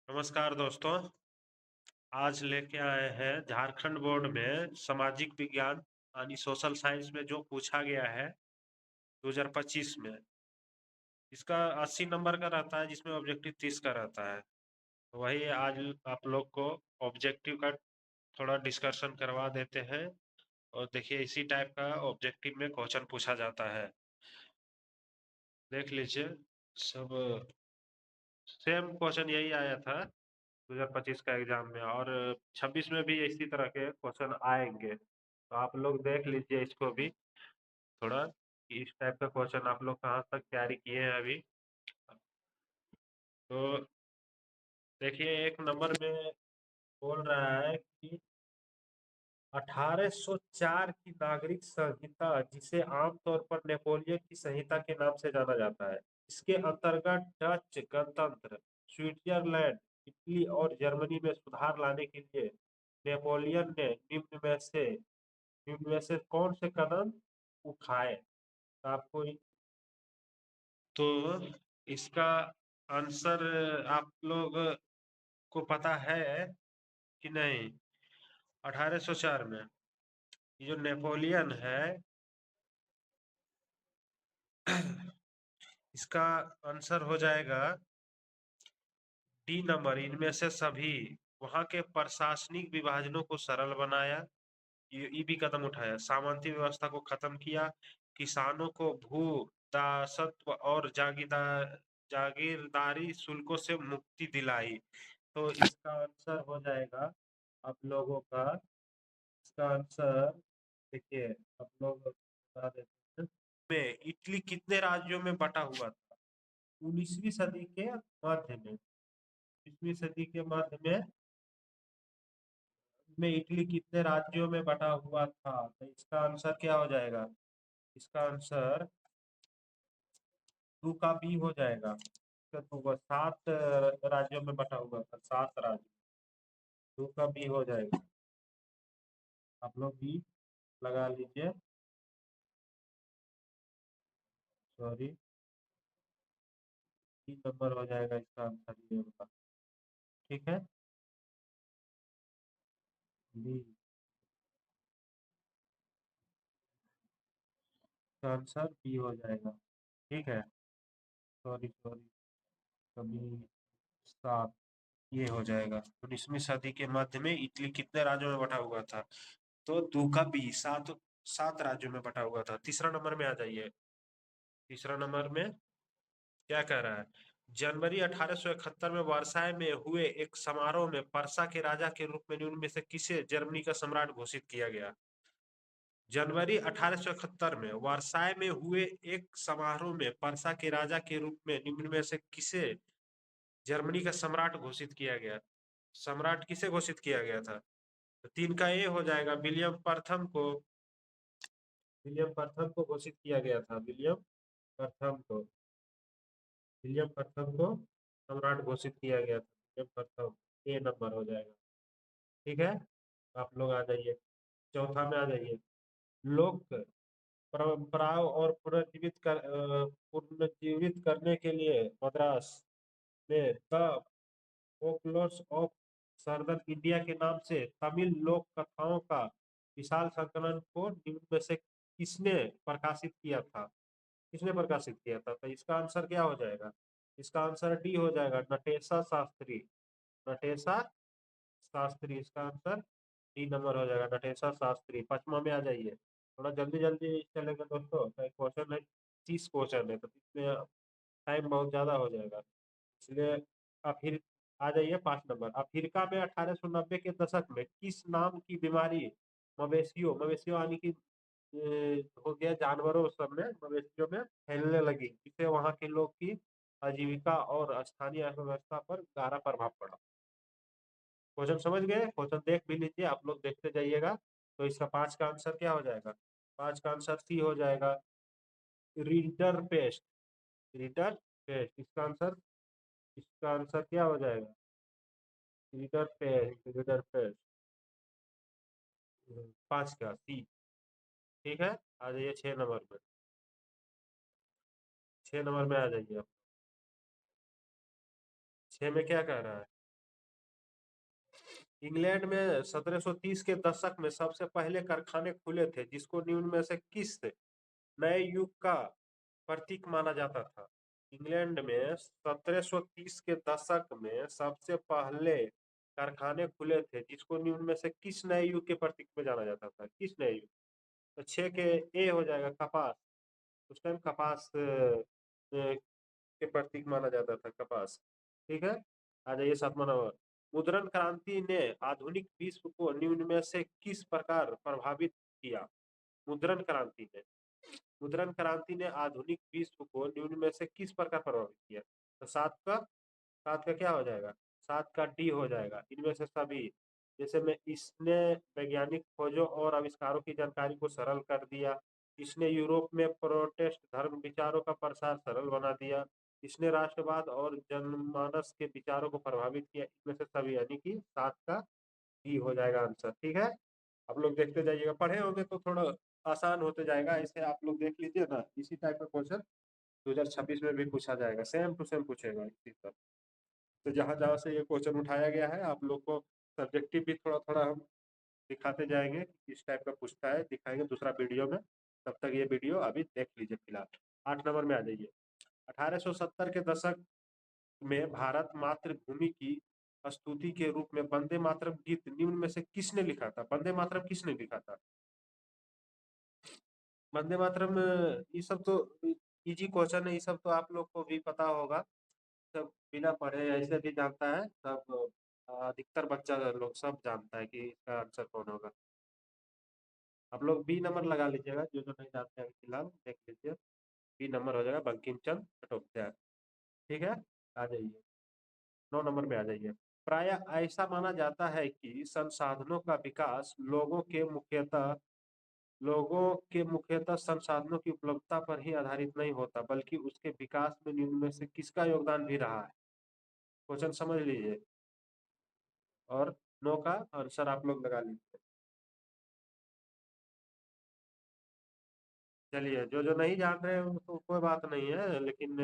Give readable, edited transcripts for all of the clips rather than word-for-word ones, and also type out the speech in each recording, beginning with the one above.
नमस्कार दोस्तों। आज लेके आए हैं झारखंड बोर्ड में सामाजिक विज्ञान यानी सोशल साइंस में जो पूछा गया है 2025 में। इसका 80 नंबर का रहता है, जिसमें ऑब्जेक्टिव 30 का रहता है। तो वही आज आप लोग को ऑब्जेक्टिव का थोड़ा डिस्कशन करवा देते हैं। और देखिए, इसी टाइप का ऑब्जेक्टिव में क्वेश्चन पूछा जाता है। देख लीजिए, सब सेम क्वेश्चन यही आया था 2025 का एग्जाम में, और 26 में भी इसी तरह के क्वेश्चन आएंगे। तो आप लोग देख लीजिए इसको भी थोड़ा, कि इस टाइप का क्वेश्चन आप लोग कहाँ तक तैयारी किए हैं अभी। तो देखिए, एक नंबर में बोल रहा है कि 1804 की नागरिक संहिता, जिसे आमतौर पर नेपोलियन की संहिता के नाम से जाना जाता है, इसके अंतर्गत डच गणतंत्र, स्विट्जरलैंड, इटली और जर्मनी में सुधार लाने के लिए नेपोलियन ने निम्न में से कौन से कदम उठाए। तो आपको तो इसका आंसर आप लोग को पता है कि नहीं? 1804 में ये जो नेपोलियन है, इसका आंसर हो जाएगा डी नंबर, इनमें से सभी। वहां के प्रशासनिक विभाजनों को सरल बनाया, ये भी कदम उठाया, सामंती व्यवस्था को खत्म किया, किसानों को भू दासत्व और जागीरदारी शुल्कों से मुक्ति दिलाई। तो इसका आंसर हो जाएगा आप लोगों का, इसका आंसर देखिए, आप लोग बता देते हैं। में इटली कितने राज्यों में बटा हुआ था 19वीं सदी के मध्य में? 20वीं सदी के मध्य में इटली कितने राज्यों में बटा हुआ था? तो इसका आंसर क्या हो जाएगा? इसका आंसर टू का बी हो जाएगा। तो 7 राज्यों में बटा हुआ था, 7 राज्य। टू का बी हो जाएगा। आप लोग भी लगा लीजिए। सॉरी, 3 नंबर हो जाएगा इसका आंसर, ये होगा। ठीक है, बी का आंसर बी हो जाएगा। ठीक है, सॉरी सॉरी, कभी 7 ये हो जाएगा। 19वीं सदी के मध्य में इटली कितने राज्यों में बटा हुआ था? तो दो का बी, 7 राज्यों में बटा हुआ था। तीसरा नंबर में आ जाइए। तीसरा नंबर में क्या कह रहा है? जनवरी 1871 में वर्साय में हुए एक समारोह में पर्सा के राजा के रूप में निम्न में से किसे जर्मनी का सम्राट घोषित किया गया? जनवरी 1871 में वर्साय में हुए एक समारोह में पर्सा के राजा के रूप में निम्न में से किसे जर्मनी का सम्राट घोषित किया गया? सम्राट किसे घोषित किया गया था? तो 3 का ए हो जाएगा, विलियम प्रथम को घोषित किया गया था। प्रथम को विलियम प्रथम को सम्राट घोषित किया गया था। विलियम प्रथम, ए नंबर हो जाएगा। ठीक है, आप लोग आ जाइए, चौथा में आ जाइए। लोक परंपराओं और पुनर्जीवित करने के लिए मद्रास में the folklores of southern India के नाम से तमिल लोक कथाओं का विशाल संकलन को निम्न में से किसने प्रकाशित किया था? तो इसका आंसर क्या हो जाएगा? इसका आंसर डी हो जाएगा, नटेशा शास्त्री। नटेशा शास्त्री, इसका आंसर डी नंबर हो जाएगा, नटेशा शास्त्री। पांचवा में आ जाइए, थोड़ा जल्दी जल्दी चलेगा दोस्तों, क्वेश्चन है 30 क्वेश्चन है, तो इसमें टाइम बहुत ज्यादा हो जाएगा, इसलिए आप फिर आ जाइए। 5 नंबर, अफ्रीका में 1890 के दशक में किस नाम की बीमारी मवेशियों मवेशियों यानी कि हो गया जानवरों सब में, मवेशियों में फैलने लगी, जिससे वहां के लोग की आजीविका और स्थानीय अर्थव्यवस्था पर गहरा प्रभाव पड़ा? क्वेश्चन समझ गए? क्वेश्चन देख भी लीजिए, आप लोग देखते जाइएगा। तो इसका 5 का आंसर क्या हो जाएगा? 5 का आंसर सी हो जाएगा, रीडर पेस्ट। रीडर पेस्ट, इसका आंसर क्या हो जाएगा? रीडर पेस्ट 5 का सी। ठीक है, आ जाइए 6 नंबर में। 6 नंबर में आ जाइए आप। 6 में क्या कह रहा है? इंग्लैंड में 1730 के दशक में सबसे पहले कारखाने खुले थे, जिसको निम्न में से किस नए युग का प्रतीक माना जाता था? इंग्लैंड में 1730 के दशक में सबसे पहले कारखाने खुले थे, जिसको निम्न में से किस नए युग के प्रतीक में जाना जाता था? किस नए युग? तो 6 के ए हो जाएगा कपास। उस टाइम कपास के प्रतीक माना जाता था, कपास। ठीक है, आ जाइए 7वां नंबर। मुद्रण क्रांति ने आधुनिक विश्व को निम्न में से किस प्रकार प्रभावित किया? मुद्रण क्रांति ने मुद्रण क्रांति ने आधुनिक विश्व को निम्न में से किस प्रकार प्रभावित किया? तो सात का क्या हो जाएगा? 7 का डी हो जाएगा, इनमें से सभी। जैसे में इसने वैज्ञानिक खोजों और आविष्कारों की जानकारी को सरल कर दिया, इसने यूरोप में प्रोटेस्ट धर्म विचारों का प्रसार सरल बना दिया, इसने राष्ट्रवाद और जनमानस के विचारों को प्रभावित किया, इनमें से सभी, यानी कि 7 का डी हो जाएगा आंसर। ठीक है, आप लोग देखते जाइएगा, पढ़े होंगे तो थोड़ा आसान होते जाएगा। इसे आप लोग देख लीजिए ना, इसी टाइप का क्वेश्चन 2026 में भी पूछा जाएगा, सेम टू सेम पूछेगा इसी तरह। तो जहां जहां से ये क्वेश्चन उठाया गया है, आप लोग को सब्जेक्टिव भी थोड़ा थोड़ा हम दिखाते जाएंगे, इस टाइप का पूछता है, दिखाएंगे दूसरा वीडियो में। तब तक ये वीडियो अभी देख लीजिए फिलहाल। 8 नंबर में आ जाइए। 1870 के दशक में भारत मातृभूमि की स्तुति के रूप में वंदे मातरम गीत निम्न में से किसने लिखा था? वंदे मातरम किसने लिखा था? वंदे मातरम, ये सब तो इजी क्वेश्चन है, ये सब तो आप लोग को भी पता होगा, सब बिना पढ़े ऐसे भी जानता है सब। अधिकतर बच्चा लोग सब जानता है कि इसका आंसर कौन होगा। आप लोग बी नंबर लगा लीजिएगा, जो जो नहीं जानते हैं फिलहाल देख लीजिए। बी नंबर हो जाएगा बंकिम चंद्र चट्टोपाध्याय। ठीक है, आ जाइए 9 नंबर में आ जाइए। प्राय ऐसा माना जाता है कि संसाधनों का विकास लोगों के मुख्यतः संसाधनों की उपलब्धता पर ही आधारित नहीं होता, बल्कि उसके विकास में निम्न में से किसका योगदान भी रहा है? क्वेश्चन समझ लीजिए, और 9 का आंसर आप लोग लगा लीजिए। चलिए, जो जो नहीं जान रहे हो तो कोई बात नहीं है, लेकिन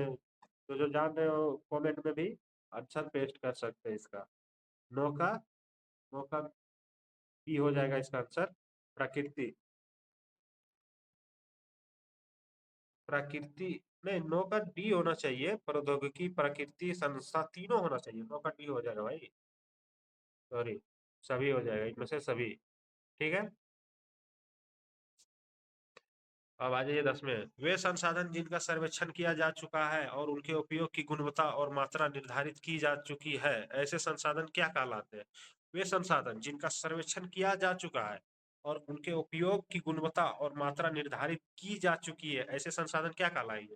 जो जो जान रहे हो कमेंट में भी आंसर पेस्ट कर सकते हैं इसका। 9 का 9 का बी हो जाएगा इसका आंसर, प्रकृति। प्रकृति नहीं, 9 का डी होना चाहिए, प्रौद्योगिकी प्रकृति संस्था तीनों होना चाहिए, 9 का डी हो जाएगा भाई, सॉरी, सभी हो जाएगा, इनमें से सभी। ठीक है, अब आ जाइए 10 में। वे संसाधन जिनका सर्वेक्षण किया जा चुका है और उनके उपयोग की गुणवत्ता और मात्रा निर्धारित की जा चुकी है, ऐसे संसाधन क्या कहलाते हैं? वे संसाधन जिनका सर्वेक्षण किया जा चुका है और उनके उपयोग की गुणवत्ता और मात्रा निर्धारित की जा चुकी है, ऐसे संसाधन क्या कहलाएंगे?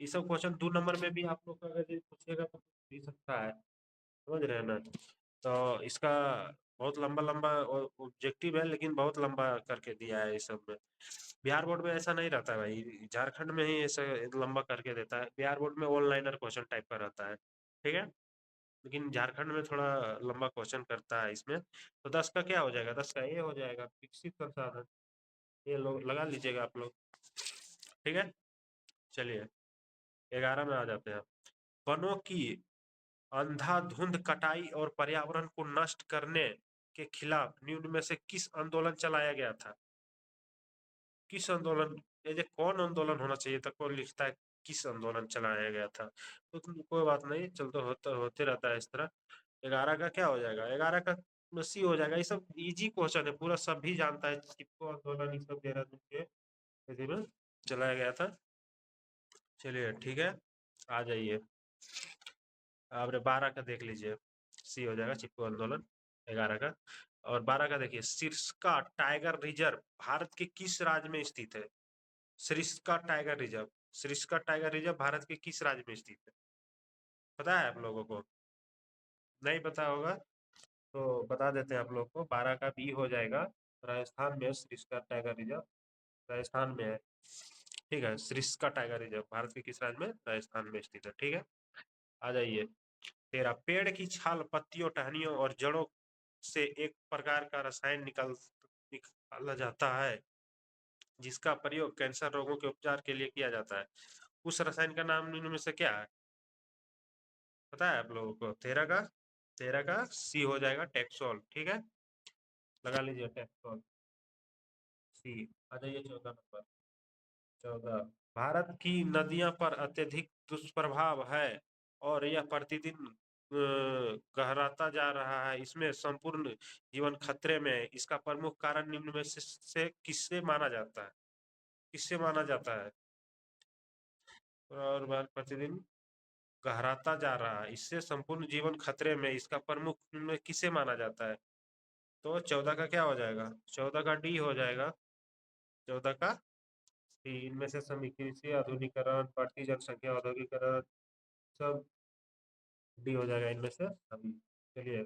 ये सब क्वेश्चन 2 नंबर में भी आप लोग का अगर ये पूछेगा तो पूछ भी सकता है, समझ रहे हैं ना? तो इसका बहुत लंबा लंबा ऑब्जेक्टिव है, लेकिन बहुत लंबा करके दिया है इस सब में। बिहार बोर्ड में ऐसा नहीं रहता है भाई, झारखंड में ही ऐसा लंबा करके देता है। बिहार बोर्ड में ऑन लाइनर क्वेश्चन टाइप का रहता है, ठीक है, लेकिन झारखंड में थोड़ा लंबा क्वेश्चन करता है इसमें। तो 10 का क्या हो जाएगा? 10 का ये हो जाएगा, विकसित संसाधन। ये लोग लगा लीजिएगा आप लोग। ठीक है, चलिए 11 में आ जाते हैं। वनों की अंधाधुंध कटाई और पर्यावरण को नष्ट करने के खिलाफ निम्न में से किस आंदोलन चलाया गया था? किस आंदोलन, ये जो कौन आंदोलन होना चाहिए था, कौन लिखता है किस आंदोलन चलाया गया था? तो कोई बात नहीं, चलते होते रहता है इस तरह। 11 का क्या हो जाएगा? 11 का सी हो जाएगा। ये सब इजी क्वेश्चन है, पूरा सब भी जानता है, चिपको आंदोलन ये सब देहरादून के इसी में चलाया गया था। चलिए ठीक है, आ जाइए। आपने 12 का देख लीजिए, सी हो जाएगा, चिपको आंदोलन 11 का। और 12 का देखिए, सिरस्का टाइगर रिजर्व भारत के किस राज्य में स्थित है? Sariska tiger reserve, Sariska tiger reserve Bharat के किस राज्य में स्थित है? पता है आप लोगों को? नहीं पता होगा तो बता देते हैं आप लोग को। 12 का बी हो जाएगा, राजस्थान में सरिस्का टाइगर रिजर्व, राजस्थान में है। ठीक है, सरिस्का टाइगर रिजर्व भारत के किस राज्य में? राजस्थान में स्थित है। ठीक है, आ जाइए। 13, पेड़ की छाल, पत्तियों, टहनियों और जड़ों से एक प्रकार का रसायन निकाला जाता है, जिसका प्रयोग कैंसर रोगों के उपचार के लिए किया जाता है। उस रसायन का नाम निम्न में से क्या है? पता है आप लोगों को? 13 का 13 का सी हो जाएगा टेक्सोल। ठीक है, लगा लीजिए टेक्सोल सी। आ जाइए 14 नंबर। 14, भारत की नदियां पर अत्यधिक दुष्प्रभाव है और यह प्रतिदिन गहराता जा रहा है। इसमें संपूर्ण जीवन खतरे में है। इसका प्रमुख कारण निम्न में से किससे माना जाता है? किससे माना जाता है? और भारत प्रतिदिन गहराता जा रहा है, इससे संपूर्ण जीवन खतरे में, इसका प्रमुख में किसे माना जाता है? तो 14 का क्या हो जाएगा? 14 का डी हो जाएगा। 14 का डी। इनमें से सभी कृषि आधुनिकीकरण, बढ़ती जनसंख्या, औद्योगिकरण, सब डी हो जाएगा इनमें से सभी। चलिए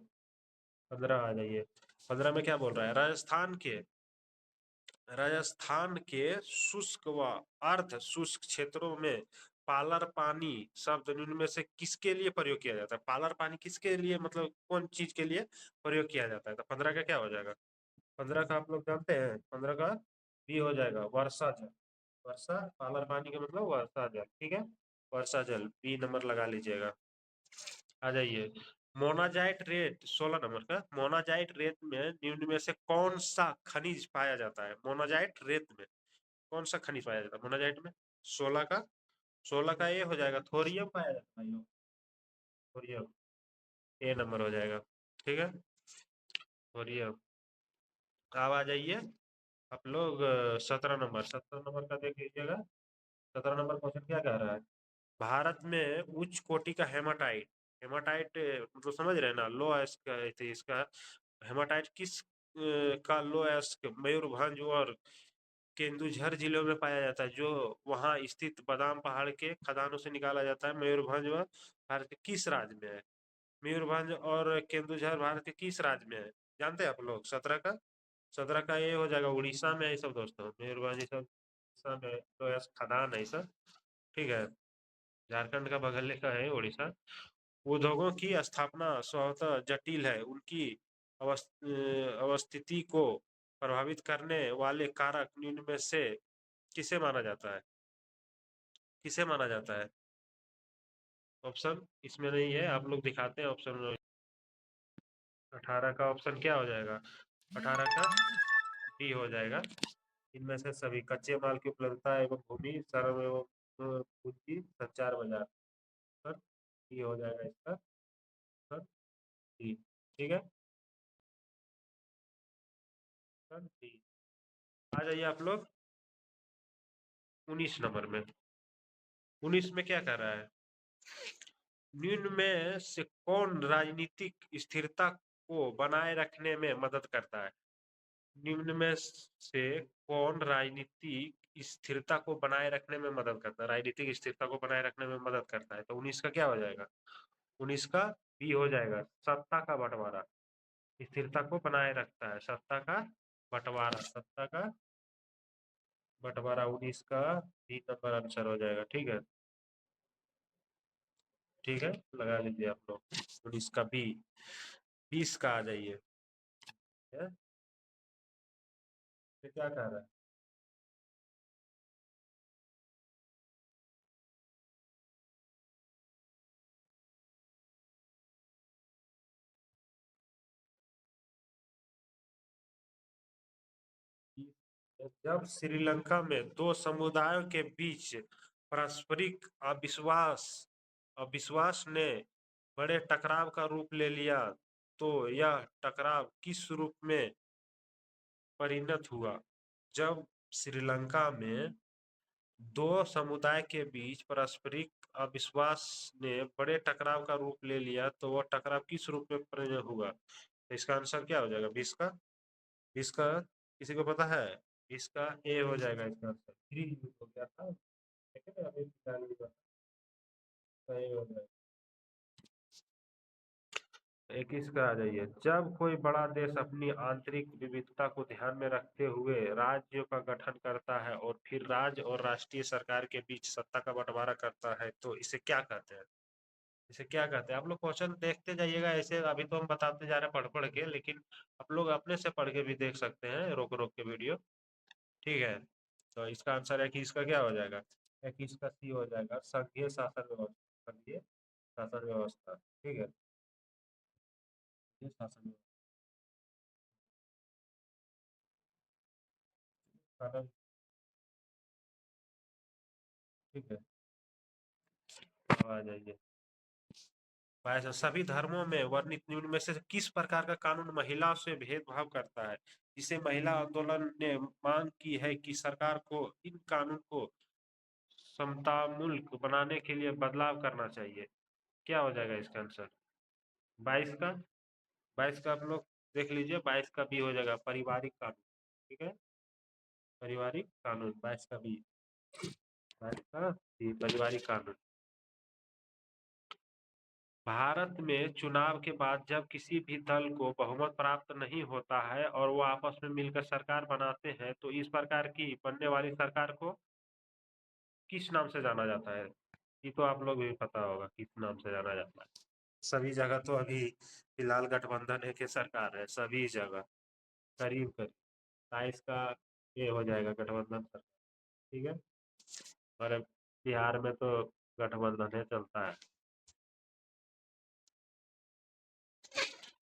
15 आ जाइए। 15 में क्या बोल रहा है? राजस्थान के शुष्क व अर्ध शुष्क क्षेत्रों में पालर पानी शब्द निम्न में से किसके लिए प्रयोग किया जाता है? पालर पानी किसके लिए, मतलब कौन चीज के लिए प्रयोग किया जाता है? तो 15 का क्या हो जाएगा? 15 का आप लोग जानते हैं? 15 का बी हो जाएगा, वर्षा जल। वर्षा, पालर पानी का मतलब वर्षा जल। ठीक है, वर्षा जल, बी नंबर लगा लीजिएगा। आ जाइए। मोनाजाइट रेत, 16 नंबर का। मोनाजाइट रेत में निम्न में से कौन सा खनिज पाया जाता है? मोनाजाइट रेत में कौन सा खनिज पाया जाता है मोनाजाइट में? 16 का, 16 का ये हो जाएगा, थोरियम पाया जाता है। थोरियम, ए नंबर हो जाएगा। ठीक है, थोरियम। अब आ जाइए आप लोग 17 नंबर। 17 नंबर का देख लीजिएगा। 17 नंबर क्वेश्चन क्या कह रहा है? भारत में उच्च कोटि का हेमाटाइट, हेमाटाइट मतलब समझ रहे हैं ना, लोएस्क इसका हेमाटाइट किस का लोएस्क मयूरभंज और केंदुझर जिलों में पाया जाता है, जो वहां स्थित बादाम पहाड़ के खदानों से निकाला जाता है। मयूरभंज व भारत के किस राज्य में है? मयूरभंज और केंदुझर भारत के किस राज्य में है? जानते हैं आप लोग? 17 का, 17 का ये हो जाएगा, उड़ीसा में है ये सब दोस्तों। मयूरभंज ये सब उड़ीसा में है, लोएस्क खदान है ये सब। ठीक है, झारखंड का बगल का है उड़ीसा। उद्योगों की स्थापना स्वतः जटिल है। उनकी अवस्थिति को प्रभावित करने वाले कारक निम्न में से किसे माना जाता है? किसे माना जाता है? ऑप्शन इसमें नहीं है, आप लोग दिखाते हैं ऑप्शन में। 18 का ऑप्शन क्या हो जाएगा? 18 का डी हो जाएगा। इनमें से सभी कच्चे माल की उपलब्धता एवं भूमि श्रम एवं पूंजी संचार बाजार पर, ये हो जाएगा इसका सर डी। ठीक है सर डी। आ जाइए आप लोग 19 नंबर में। 19 में क्या कर रहा है? निम्न में से कौन राजनीतिक स्थिरता को बनाए रखने में मदद करता है? निम्न में से कौन राजनीतिक स्थिरता को बनाए रखने में मदद करता है? राजनीतिक स्थिरता को बनाए रखने में मदद करता है। तो 19 का क्या हो जाएगा? 19 का बी हो जाएगा, सत्ता का बंटवारा। स्थिरता को बनाए रखता है सत्ता का बंटवारा। सत्ता का बंटवारा 19 का बी नंबर आंसर हो जाएगा। ठीक है, ठीक है, लगा लीजिए आप लोग 19 का बी। 20 का आ जाइए। ये क्या कह रहा है? जब श्रीलंका में दो समुदायों के बीच पारस्परिक अविश्वास अविश्वास ने बड़े टकराव का रूप ले लिया, तो यह टकराव किस रूप में परिणत हुआ? जब श्रीलंका में दो समुदाय के बीच पारस्परिक अविश्वास ने बड़े टकराव का रूप ले लिया, तो वह टकराव किस रूप में परिणत हुआ? तो इसका आंसर क्या हो जाएगा? 20 का, 20 का किसी को पता है? 20 का ए हो जाएगा इसका आंसर। थ्री हो गया था, ठीक है, अभी निकाल लिया। सही हो जाएगा। 21 का आ जाइए। जब कोई बड़ा देश अपनी आंतरिक विविधता को ध्यान में रखते हुए राज्यों का गठन करता है और फिर राज्य और राष्ट्रीय सरकार के बीच सत्ता का बंटवारा करता है, तो इसे क्या कहते हैं? इसे क्या कहते हैं? आप लोग क्वेश्चन देखते जाइएगा ऐसे, अभी तो हम बताते जा रहे हैं पढ़ पढ़ के, लेकिन आप लोग अपने से पढ़ के भी देख सकते हैं, रोक रोक के वीडियो। ठीक है, तो इसका आंसर है कि इसका क्या हो जाएगा? है कि इसका सी हो जाएगा, संघीय शासन व्यवस्था। संघीय शासन व्यवस्था। ठीक है, ये शासन व्यवस्था। ठीक है, अब आ जाइए। वैसे सभी धर्मों में वर्णित निम्न में से किस प्रकार का कानून महिला से भेदभाव करता है, जिसे महिला आंदोलन ने मांग की है कि सरकार को इन कानून को समतामुल्क बनाने के लिए बदलाव करना चाहिए। क्या हो जाएगा इसका आंसर? 22 का, 22 का आप लोग देख लीजिए, 22 का बी हो जाएगा, पारिवारिक कानून। ठीक है, पारिवारिक कानून 22 का बी, 22 का बी पारिवारिक कानून। भारत में चुनाव के बाद जब किसी भी दल को बहुमत प्राप्त नहीं होता है और वो आपस में मिलकर सरकार बनाते हैं, तो इस प्रकार की बनने वाली सरकार को किस नाम से जाना जाता है? ये तो आप लोग भी पता होगा किस नाम से जाना जाता है। सभी जगह तो अभी फिलहाल गठबंधन है कि सरकार है, सभी जगह करीब करीब 22 का ये हो जाएगा गठबंधन सरकार। ठीक है, और अब बिहार में तो गठबंधन है चलता है।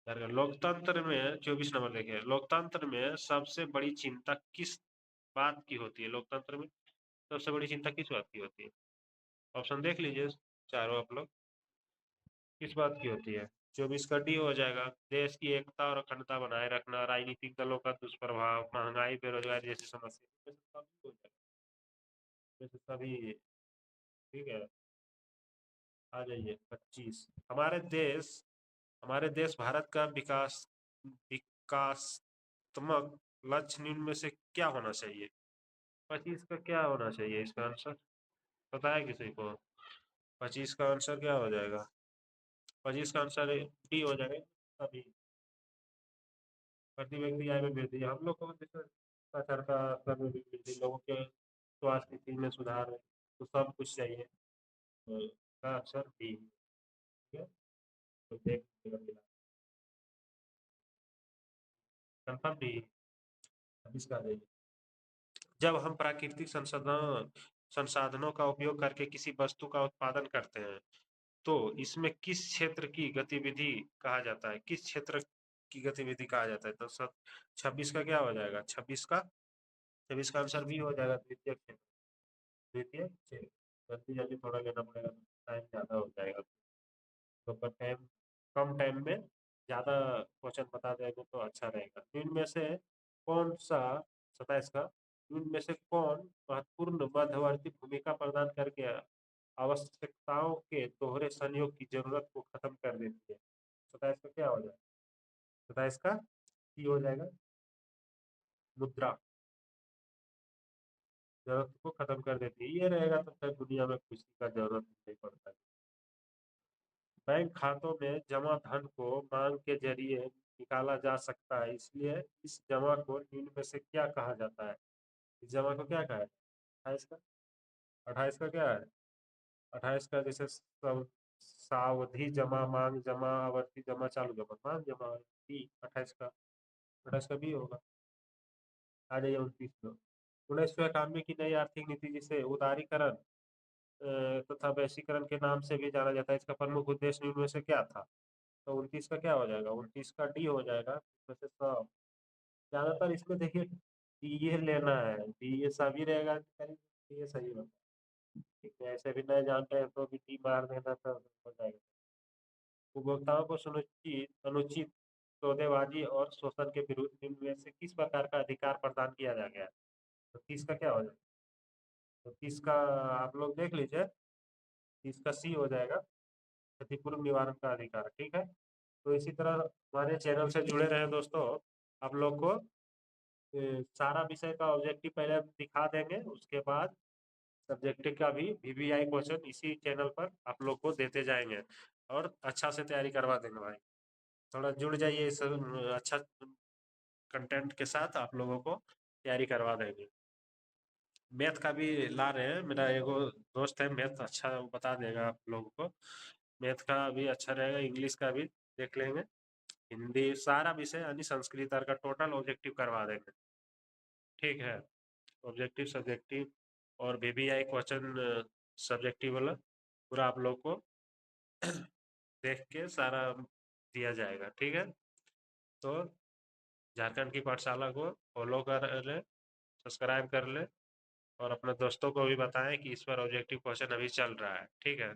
लोकतंत्र में 24 नंबर देखिए, लोकतंत्र में सबसे बड़ी चिंता किस बात की होती है? लोकतंत्र में सबसे बड़ी चिंता किस बात की होती है? ऑप्शन देख लीजिए चारों आप लोग, किस बात की होती है? 24 का डी हो जाएगा, देश की एकता और अखंडता बनाए रखना, राजनीतिक दलों का दुष्प्रभाव, महंगाई, बेरोजगारी जैसी समस्या, ये सब हो जाएगा, ये सभी। ठीक है, आ जाइए 25। हमारे देश हमारे देश भारत का विकासात्मक लक्ष्य निम्न में से क्या होना चाहिए? 25 का क्या होना चाहिए इसका आंसर? पता है किसी को? 25 का आंसर क्या हो जाएगा? 25 का आंसर डी हो जाएगा अभी, प्रति व्यक्ति आय में वृद्धि। हम लोग को जैसे साक्षरता स्तर में भी वृद्धि, लोगों के स्वास्थ्य स्थिति में सुधार है, तो सब कुछ चाहिए, तो इसका आंसर डी। ठीक है, तो देख लीजिएगा, कंफर्म डी। 26 का आ जाइए। जब हम प्राकृतिक संसाधनों का उपयोग करके किसी वस्तु का उत्पादन करते हैं, तो इसमें किस क्षेत्र की गतिविधि कहा जाता है? किस क्षेत्र की गतिविधि कहा जाता है? तो सब 26 का क्या हो जाएगा? 26 का आंसर भी हो जाएगा, द्वितीय क्षेत्र। द्वितीय क्षेत्र, जल्दी जल्दी थोड़ा लेना पड़ेगा, टाइम ज्यादा हो जाएगा, तो पर टाइम कम टाइम में ज्यादा क्वेश्चन बता देंगे तो अच्छा रहेगा। इनमें से कौन सा, 27 का, इनमें से कौन महत्वपूर्ण मध्यवर्ती भूमिका प्रदान करके आवश्यकताओं के दोहरे संयोग की जरूरत को खत्म कर देती है? 27 का क्या हो जाएगा? 27 का सी हो जाएगा, मुद्रा, जरूरत को खत्म कर देती है। ये रहेगा तो फिर दुनिया में किसी का जरूरत नहीं पड़ता है। बैंक खातों में जमा धन को मांग के जरिए निकाला जा सकता है, इसलिए इस जमा को निम्न में से क्या कहा जाता है? इस जमा को क्या कहा है? 28 का, 28 का क्या है? 28 का जैसे सब, सावधि जमा, मांग जमा, आवर्ती जमा, चालू जमा, मांग जमा, बी 28 का, 28 का बी होगा। आ जाइए 29 में। 1991 की नई आर्थिक नीति, जिसे उदारीकरण तथा वैश्वीकरण के नाम से भी जाना जाता है, इसका प्रमुख उद्देश्य निम्न में से क्या था? तो 29 का क्या हो जाएगा? 29 का डी हो जाएगा, इसमें से सब। ज्यादातर इसमें देखिए डी ए लेना है, डी ए सभी रहेगा, डी ए सही होगा। ठीक है, ऐसे भी नहीं जानते हैं तो भी डी मार देना तो हो जाएगा। उपभोक्ताओं को सुनिश्चित अनुचित सौदेबाजी और शोषण के विरुद्ध निम्न में से किस प्रकार का अधिकार प्रदान किया जा गया है? तो 30 का क्या हो जाएगा? तो 30 का आप लोग देख लीजिए, 30 का सी हो जाएगा, क्षतिपूर्व निवारण का अधिकार। ठीक है, तो इसी तरह हमारे चैनल से जुड़े रहे दोस्तों। आप लोग को सारा विषय का ऑब्जेक्टिव पहले हम दिखा देंगे, उसके बाद सब्जेक्टिव का भी वीवीआई क्वेश्चन इसी चैनल पर आप लोग को देते जाएंगे, और अच्छा से तैयारी करवा देंगे भाई। थोड़ा जुड़ जाइए इस अच्छा कंटेंट के साथ, आप लोगों को तैयारी करवा देंगे। मैथ का भी ला रहे हैं, मेरा एगो दोस्त है, मैथ अच्छा बता देगा आप लोगों को। मैथ का भी अच्छा रहेगा, इंग्लिश का भी देख लेंगे, हिंदी, सारा विषय यानी संस्कृत का टोटल ऑब्जेक्टिव करवा देंगे। ठीक है, ऑब्जेक्टिव, सब्जेक्टिव और वीवीआई क्वेश्चन सब्जेक्टिव वाला पूरा आप लोग को देख के सारा दिया जाएगा। ठीक है, तो झारखंड की पाठशाला को फॉलो कर ले, सब्सक्राइब कर ले, और अपने दोस्तों को भी बताएं कि इस पर ऑब्जेक्टिव क्वेश्चन अभी चल रहा है। ठीक है,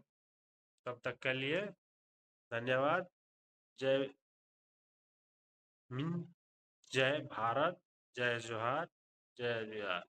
तब तक के लिए धन्यवाद। जय हिंद, जय भारत, जय जोहार, जय बिहार।